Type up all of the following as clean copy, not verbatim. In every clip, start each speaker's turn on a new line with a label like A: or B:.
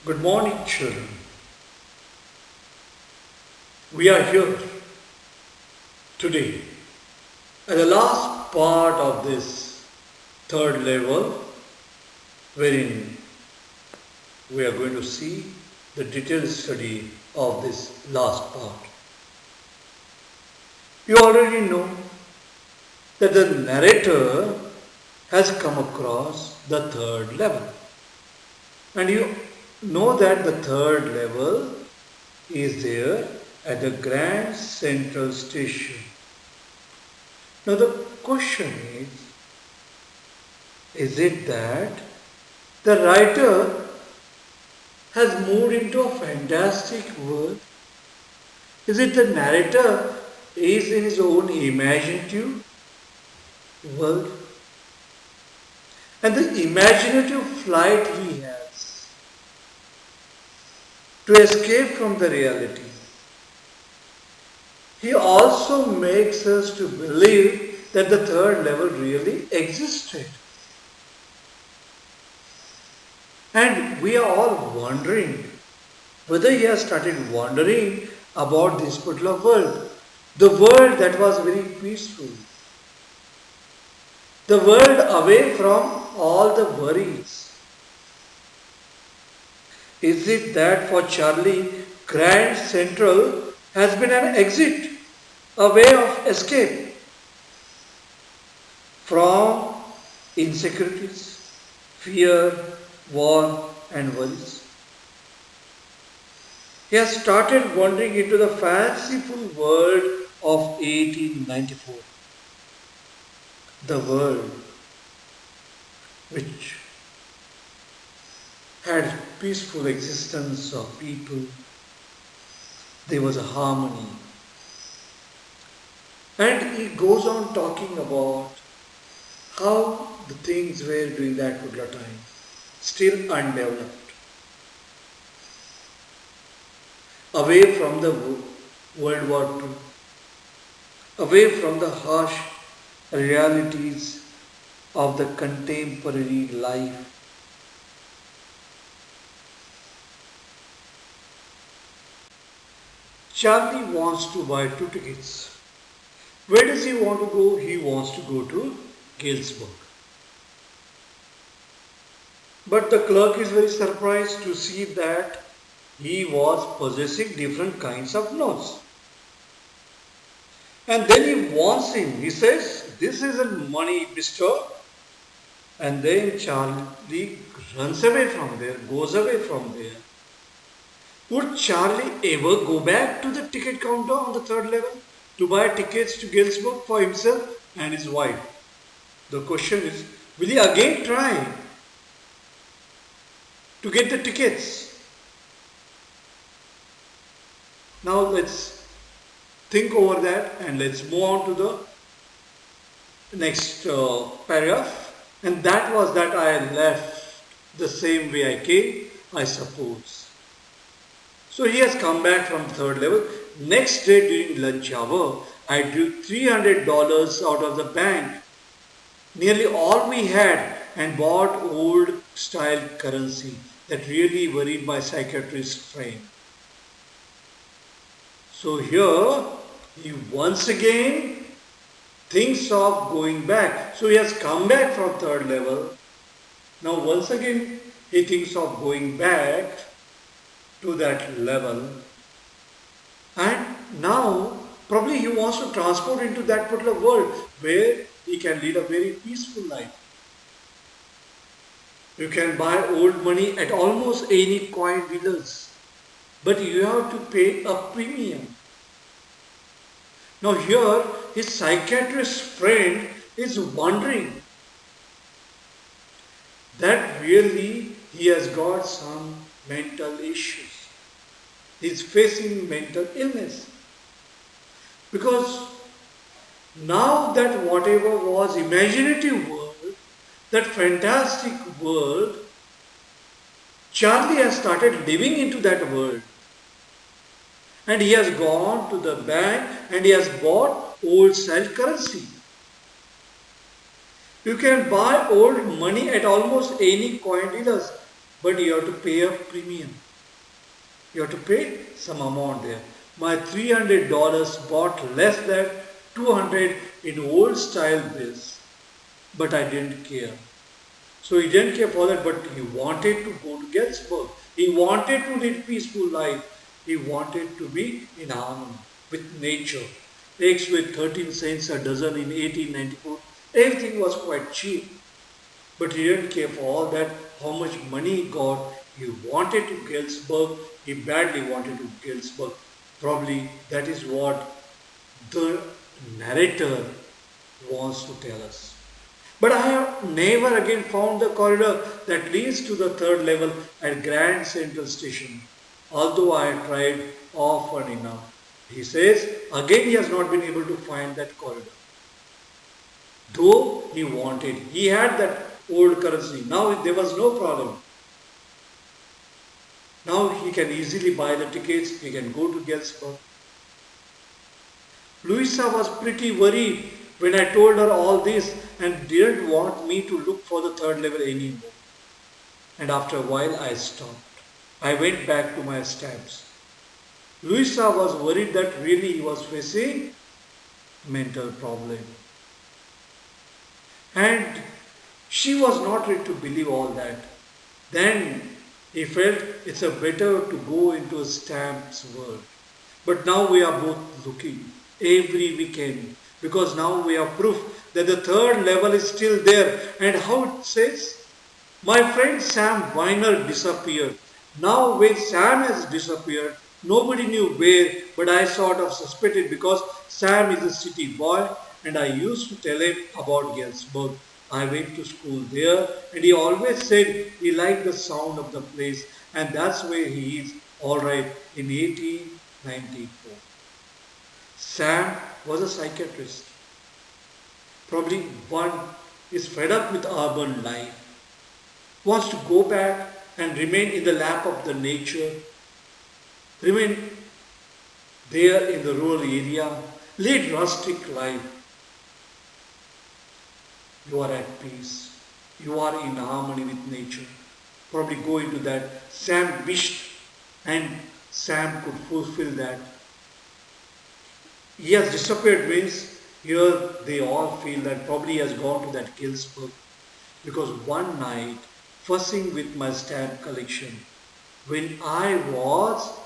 A: Good morning, children. We are here today at the last part of this third level, wherein we are going to see the detailed study of this last part. You already know that the narrator has come across the third level, and you know that the third level is there at the Grand Central Station. Now the question is it that the writer has moved into a fantastic world? Is it the narrator is in his own imaginative world? And the imaginative flight he has to escape from the reality. He also makes us to believe that the third level really existed. And we are all wondering whether he has started wondering about this particular world. The world that was very peaceful. The world away from all the worries. Is it that for Charlie, Grand Central has been an exit, a way of escape from insecurities, fear, war, and worries? He has started wandering into the fanciful world of 1894. The world which had peaceful existence of people. There was a harmony. And he goes on talking about how the things were during that particular time, still undeveloped. Away from the World War II, away from the harsh realities of the contemporary life. Charlie wants to buy 2 tickets. Where does he want to go? He wants to go to Galesburg. But the clerk is very surprised to see that he was possessing different kinds of notes. And then he warns him. He says, "This isn't money, mister." And then Charlie runs away from there, goes away from there. Would Charlie ever go back to the ticket counter on the third level to buy tickets to Galesburg for himself and his wife? The question is, will he again try to get the tickets? Now let's think over that and let's move on to the next paragraph. And that was that I left the same way I came, I suppose. So he has come back from third level. Next day during lunch hour, I drew $300 out of the bank, nearly all we had, and bought old style currency that really worried my psychiatrist friend. So here he once again thinks of going back. So he has come back from third level. Now once again he thinks of going back to that level. And now probably he wants to transport into that particular world where he can lead a very peaceful life. You can buy old money at almost any coin dealers, but you have to pay a premium. Now here his psychiatrist friend is wondering that really he has got some mental issues. He's facing mental illness. Because now that whatever was imaginative world, that fantastic world, Charlie has started living into that world. And he has gone to the bank and he has bought old style currency. You can buy old money at almost any coin dealers. but you have to pay a premium. You have to pay some amount there. My $300 bought less than 200 in old style bills, but I didn't care. So he didn't care for that, but he wanted to go to Gettysburg. He wanted to lead peaceful life. He wanted to be in harmony with nature. Eggs with 13 cents a dozen in 1894. Everything was quite cheap. But he didn't care for all that, how much money he got. He wanted to Gettysburg. He badly wanted to Gettysburg. Probably that is what the narrator wants to tell us. But I have never again found the corridor that leads to the third level at Grand Central Station, although I have tried often enough. He says again he has not been able to find that corridor. Though he wanted, he had that old currency. Now there was no problem. Now he can easily buy the tickets, he can go to Gettysburg. Louisa was pretty worried when I told her all this and didn't want me to look for the third level anymore. And after a while I stopped. I went back to my stamps. Louisa was worried that really he was facing mental problem. And she was not ready to believe all that. Then he felt it's a better to go into a stamps world. But now we are both looking every weekend because now we have proof that the third level is still there. And how it says? My friend Sam Weiner disappeared. Now when Sam has disappeared, nobody knew where, but I sort of suspected because Sam is a city boy and I used to tell him about Gettysburg. I went to school there and he always said he liked the sound of the place and that's where he is alright in 1894. Sam was a psychiatrist. Probably one is fed up with urban life, wants to go back and remain in the lap of the nature, remain there in the rural area, lead rustic life. You are at peace. You are in harmony with nature. Probably go into that. Sam wished and Sam could fulfill that. He has disappeared means here they all feel that probably he has gone to that Gettysburg because one night fussing with my stamp collection when I was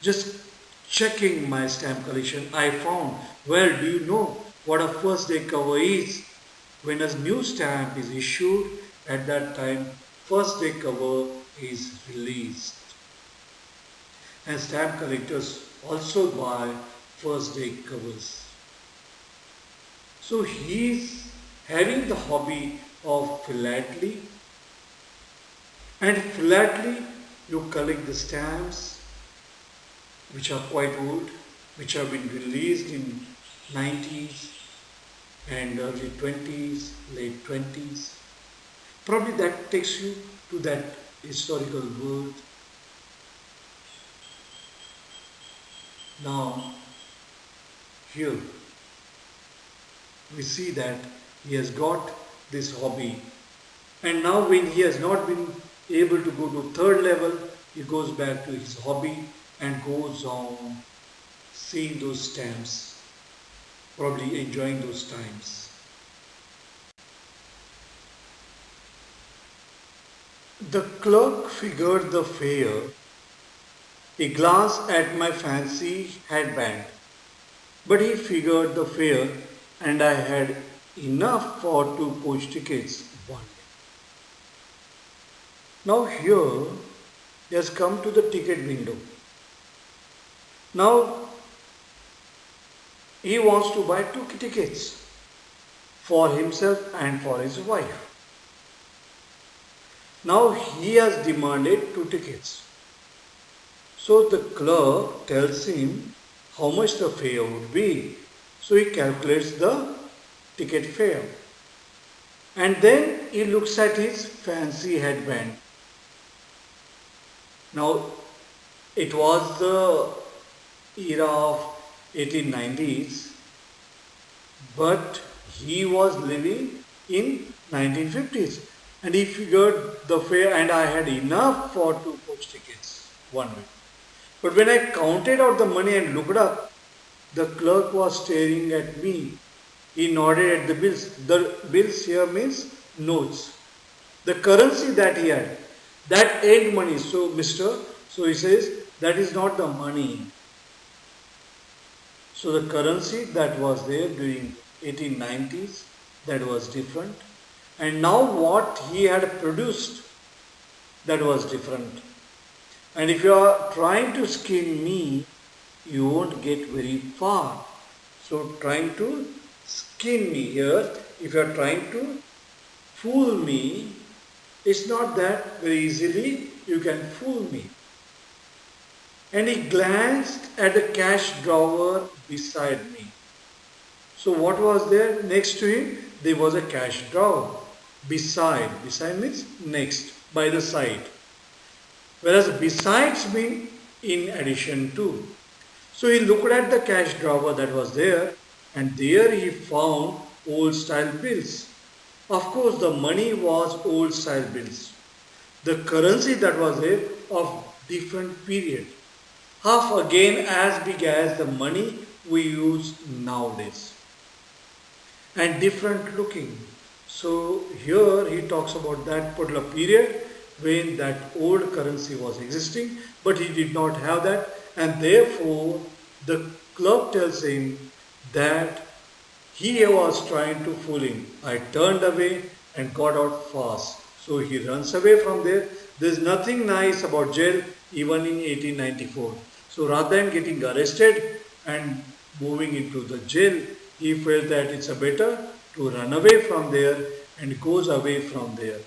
A: just checking my stamp collection I found, well, do you know what a first day cover is? When a new stamp is issued, at that time, first day cover is released. And stamp collectors also buy first day covers. So he's having the hobby of philately. And philately, you collect the stamps which are quite old, which have been released in 90s and early 20s, late 20s. Probably that takes you to that historical world. Now, here we see that he has got this hobby, and now when he has not been able to go to third level, he goes back to his hobby and goes on seeing those stamps, probably enjoying those times. The clerk figured the fare. He glanced at my fancy headband, but he figured the fare and I had enough for 2 coach tickets one day. Now here he has come to the ticket window. Now he wants to buy 2 tickets for himself and for his wife. Now he has demanded 2 tickets. So the clerk tells him how much the fare would be. So he calculates the ticket fare. And then he looks at his fancy headband. Now it was the era of 1890s, but he was living in 1950s and he figured the fare, and I had enough for two coach tickets one way. But when I counted out the money and looked up, the clerk was staring at me. He nodded at the bills. The bills here means notes. The currency that he had, that ain't money. So, mister, so he says, that is not the money. So the currency that was there during 1890s, that was different. And now what he had produced, that was different. And if you are trying to skin me, you won't get very far. So trying to skin me here, if you are trying to fool me, it's not that very easily you can fool me. And he glanced at the cash drawer beside me. So what was there next to him? There was a cash drawer. Beside means next, by the side. Whereas besides mean in addition to. So he looked at the cash drawer that was there, and there he found old style bills. Of course, the money was old style bills. The currency that was there of different period. Half again as big as the money we use nowadays. And different looking. So here he talks about that particular period when that old currency was existing, but he did not have that, and therefore the clerk tells him that he was trying to fool him. I turned away and got out fast. So he runs away from there. There's nothing nice about jail even in 1894. So rather than getting arrested and moving into the jail, he felt that it's a better to run away from there and goes away from there.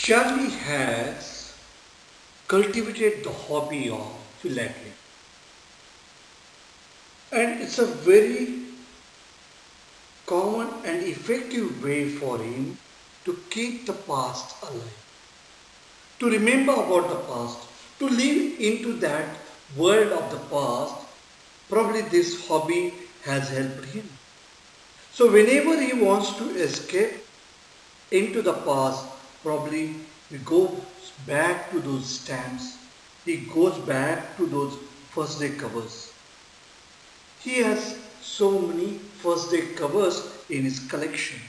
A: Charlie has cultivated the hobby of philately, and it's a very common and effective way for him to keep the past alive, to remember about the past, to live into that world of the past. Probably this hobby has helped him. So whenever he wants to escape into the past, probably he goes back to those stamps. He goes back to those first day covers. He has so many first day covers in his collection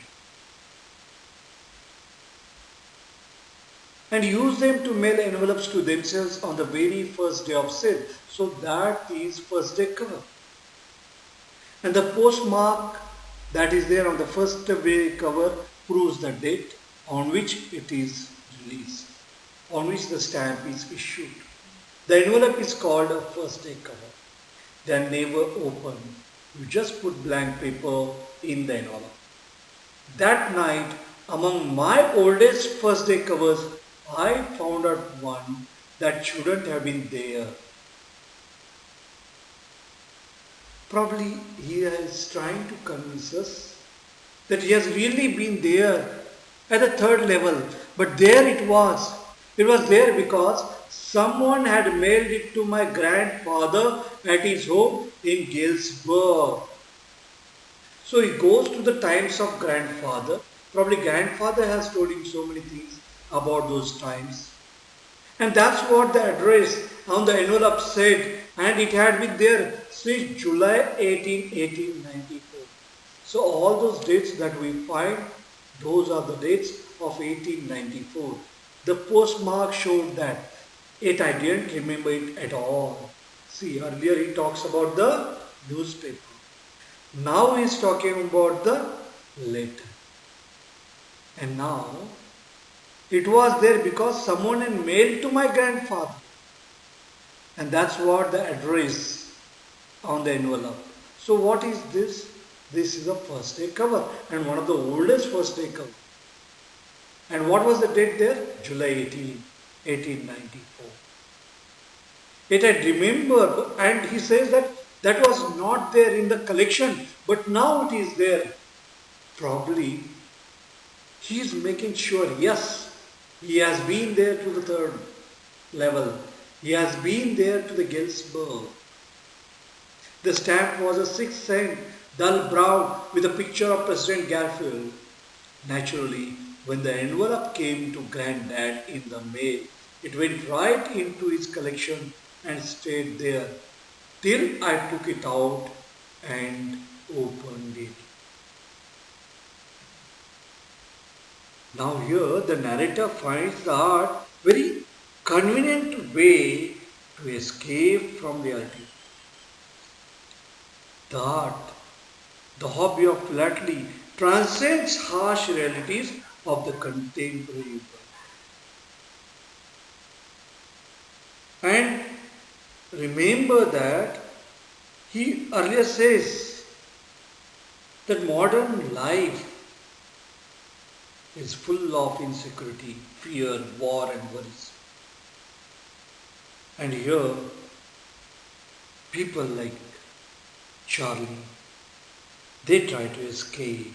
A: and use them to mail envelopes to themselves on the very first day of sale. So that is first day cover. And the postmark that is there on the first day cover proves the date on which it is released, on which the stamp is issued. The envelope is called a first day cover. They are never opened. You just put blank paper in the envelope. That night, among my oldest first day covers, I found out one that shouldn't have been there. Probably he is trying to convince us that he has really been there at the third level. But there it was. It was there because someone had mailed it to my grandfather at his home in Galesburg. So he goes to the times of grandfather. Probably grandfather has told him so many things about those times. And that's what the address on the envelope said. And it had been there since July 18, 1894. So all those dates that we find, those are the dates of 1894. The postmark showed that. Yet I didn't remember it at all. See, earlier he talks about the newspaper. Now he is talking about the letter. And now it was there because someone had mailed to my grandfather. And that's what the address on the envelope. So what is this? This is a first day cover and one of the oldest first day cover. And what was the date there? July 18, 1894. It had remembered, and he says that that was not there in the collection, but now it is there. Probably he is making sure, yes, he has been there to the third level. He has been there to the Galesburg. The stamp was a 6 cent, dull brown with a picture of President Garfield. Naturally, when the envelope came to Granddad in the mail, it went right into his collection and stayed there till I took it out and opened it. Now here the narrator finds the art very convenient way to escape from reality. The art, the hobby of philately transcends harsh realities of the contemporary world. And remember that he earlier says that modern life is full of insecurity, fear, war, and worries. And here, people like Charlie, they try to escape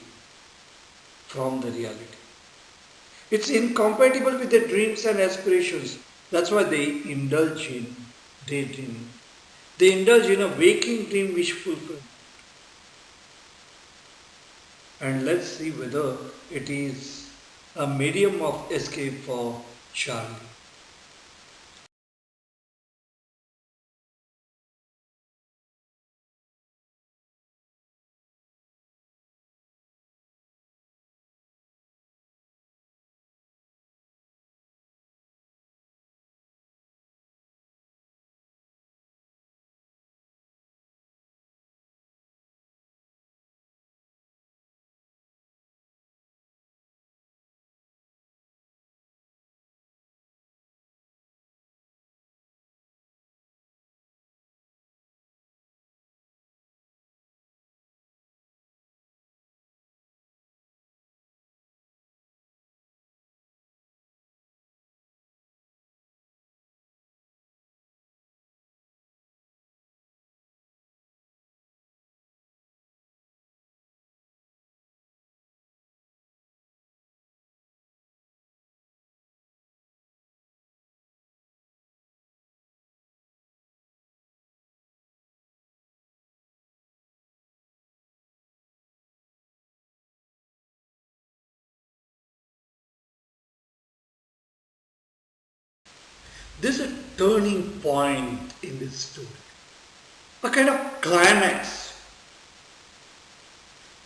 A: from the reality. It's incompatible with their dreams and aspirations. That's why they indulge in daydreaming. They indulge in a waking dream wish fulfillment. And let's see whether it is a medium of escape for Charlie. There's a turning point in this story, a kind of climax.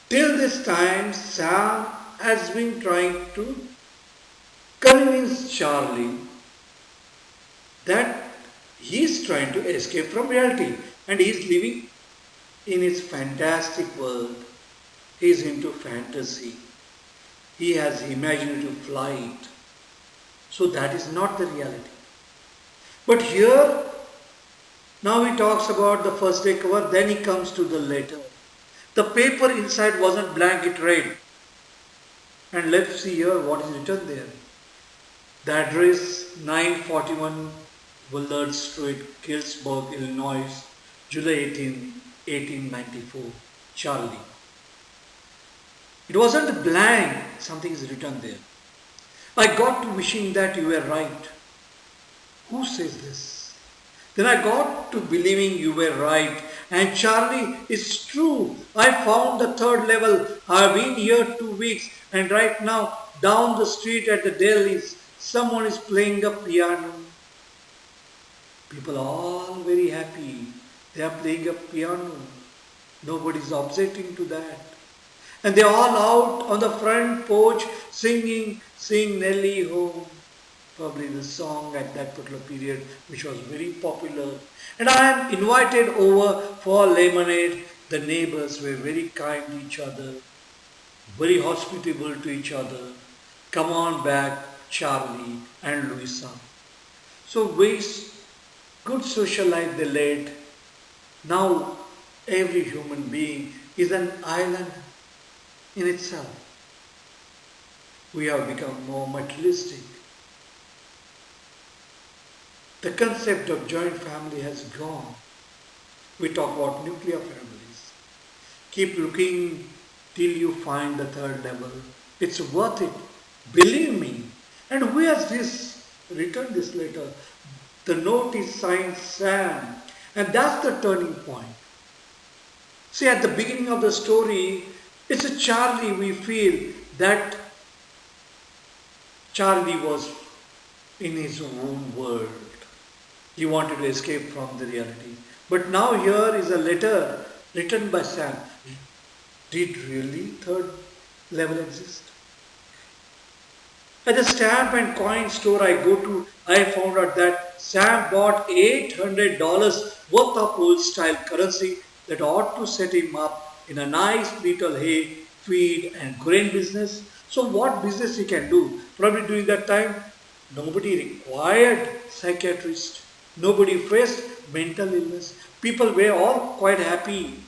A: Till this time, Sam has been trying to convince Charlie that he's trying to escape from reality and he's living in his fantastic world. He's into fantasy. He has imaginative flight. So that is not the reality. But here, now he talks about the first day cover, then he comes to the letter. The paper inside wasn't blank, it read. And let's see here what is written there. The address 941 Willard Street, Gillsburg, Illinois, July 18, 1894. Charlie. It wasn't blank, something is written there. I got to wishing that you were right. Who says this? Then I got to believing you were right. And Charlie, it's true. I found the third level. I've been here 2 weeks and right now down the street at the delis, someone is playing a piano. People are all very happy. They are playing a piano. Nobody is objecting to that. And they are all out on the front porch singing, Sing Nellie Home. Probably the song at that particular period which was very popular. And I am invited over for lemonade. The neighbors were very kind to each other, very hospitable to each other. Come on back, Charlie and Louisa. So good social life they led. Now every human being is an island in itself. We have become more materialistic. The concept of joint family has gone. We talk about nuclear families. Keep looking till you find the third level. It's worth it. Believe me. And who has written this letter? The note is signed Sam. And that's the turning point. See, at the beginning of the story, it's a Charlie. We feel that Charlie was in his own world. He wanted to escape from the reality. But now here is a letter written by Sam. Did really third level exist? At the stamp and coin store I go to, I found out that Sam bought $800 worth of old style currency that ought to set him up in a nice little hay, feed and grain business. So what business he can do? Probably during that time, nobody required psychiatrist. Nobody faced mental illness. People were all quite happy.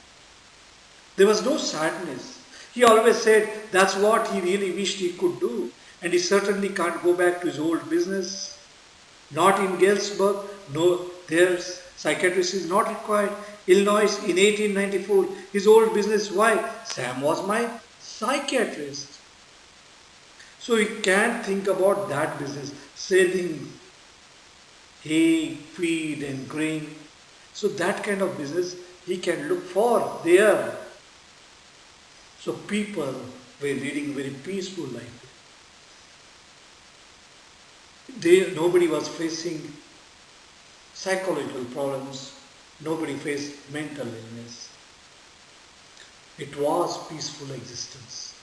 A: There was no sadness. He always said that's what he really wished he could do. And he certainly can't go back to his old business. Not in Galesburg. No, there's psychiatrist is not required. Illinois in 1894. His old business. Why? Sam was my psychiatrist. So he can't think about that business. Selling hay, feed and grain. So that kind of business he can look for there. So people were leading a very peaceful life. Nobody was facing psychological problems. Nobody faced mental illness. It was peaceful existence.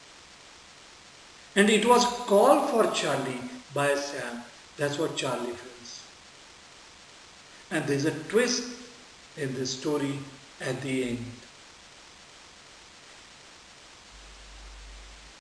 A: And it was called for Charlie by Sam. That's what Charlie feels. And there's a twist in this story at the end.